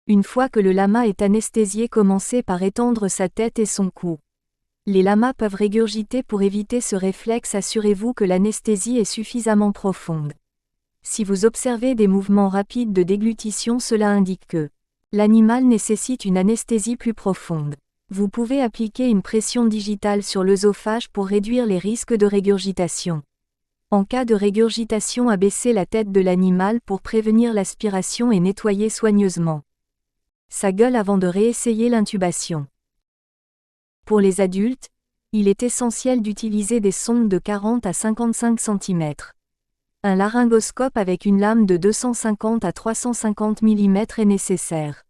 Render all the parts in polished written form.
Une fois que le lama est anesthésié, commencez par étendre sa tête et son cou. Les lamas peuvent régurgiter. Pour éviter ce réflexe, assurez-vous que l'anesthésie est suffisamment profonde. Si vous observez des mouvements rapides de déglutition, cela indique que l'animal nécessite une anesthésie plus profonde. Vous pouvez appliquer une pression digitale sur l'œsophage pour réduire les risques de régurgitation. En cas de régurgitation, abaissez la tête de l'animal pour prévenir l'aspiration et nettoyer soigneusement sa gueule avant de réessayer l'intubation. Pour les adultes, il est essentiel d'utiliser des sondes de 40 à 55 cm. Un laryngoscope avec une lame de 250 à 350 mm est nécessaire.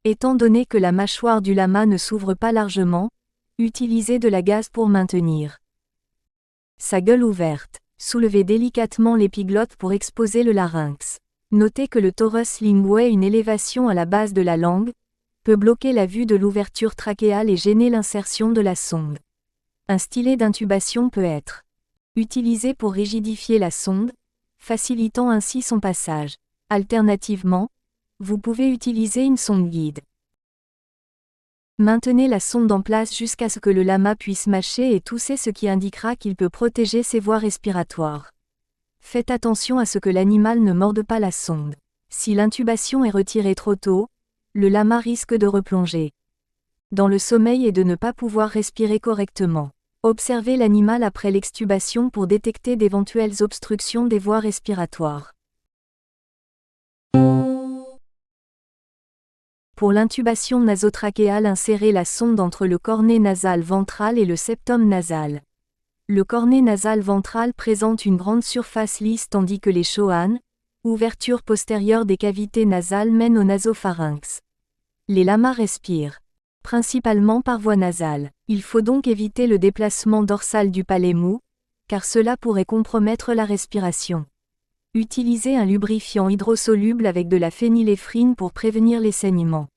Étant donné que la mâchoire du lama ne s'ouvre pas largement, utilisez de la gaze pour maintenir sa gueule ouverte. Soulevez délicatement l'épiglotte pour exposer le larynx. Notez que le torus linguae, une élévation à la base de la langue, peut bloquer la vue de l'ouverture trachéale et gêner l'insertion de la sonde. Un stylet d'intubation peut être utilisé pour rigidifier la sonde, facilitant ainsi son passage. Alternativement, vous pouvez utiliser une sonde guide. Maintenez la sonde en place jusqu'à ce que le lama puisse mâcher et tousser, ce qui indiquera qu'il peut protéger ses voies respiratoires. Faites attention à ce que l'animal ne morde pas la sonde. Si l'intubation est retirée trop tôt, le lama risque de replonger dans le sommeil et de ne pas pouvoir respirer correctement. Observez l'animal après l'extubation pour détecter d'éventuelles obstructions des voies respiratoires. Pour l'intubation nasotrachéale, insérez la sonde entre le cornet nasal ventral et le septum nasal. Le cornet nasal ventral présente une grande surface lisse tandis que les choanes, ouvertures postérieures des cavités nasales, mènent au nasopharynx. Les lamas respirent principalement par voie nasale. Il faut donc éviter le déplacement dorsal du palais mou, car cela pourrait compromettre la respiration. Utilisez un lubrifiant hydrosoluble avec de la phényléphrine pour prévenir les saignements.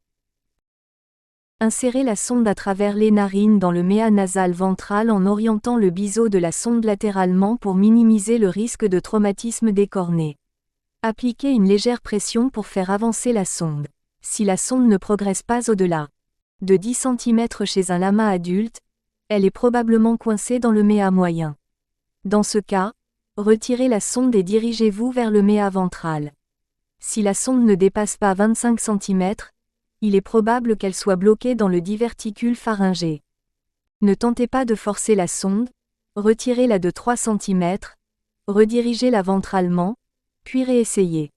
Insérez la sonde à travers les narines dans le méa nasal ventral en orientant le biseau de la sonde latéralement pour minimiser le risque de traumatisme des cornets. Appliquez une légère pression pour faire avancer la sonde. Si la sonde ne progresse pas au-delà de 10 cm chez un lama adulte, elle est probablement coincée dans le méa moyen. Dans ce cas, retirez la sonde et dirigez-vous vers le méa ventral. Si la sonde ne dépasse pas 25 cm, il est probable qu'elle soit bloquée dans le diverticule pharyngé. Ne tentez pas de forcer la sonde, retirez-la de 3 cm, redirigez-la ventralement, puis réessayez.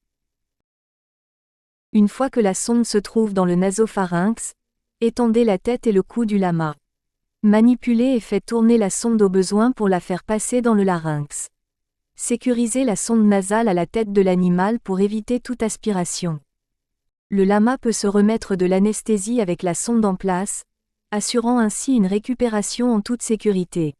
Une fois que la sonde se trouve dans le nasopharynx, étendez la tête et le cou du lama. Manipulez et faites tourner la sonde au besoin pour la faire passer dans le larynx. Sécurisez la sonde nasale à la tête de l'animal pour éviter toute aspiration. Le lama peut se remettre de l'anesthésie avec la sonde en place, assurant ainsi une récupération en toute sécurité.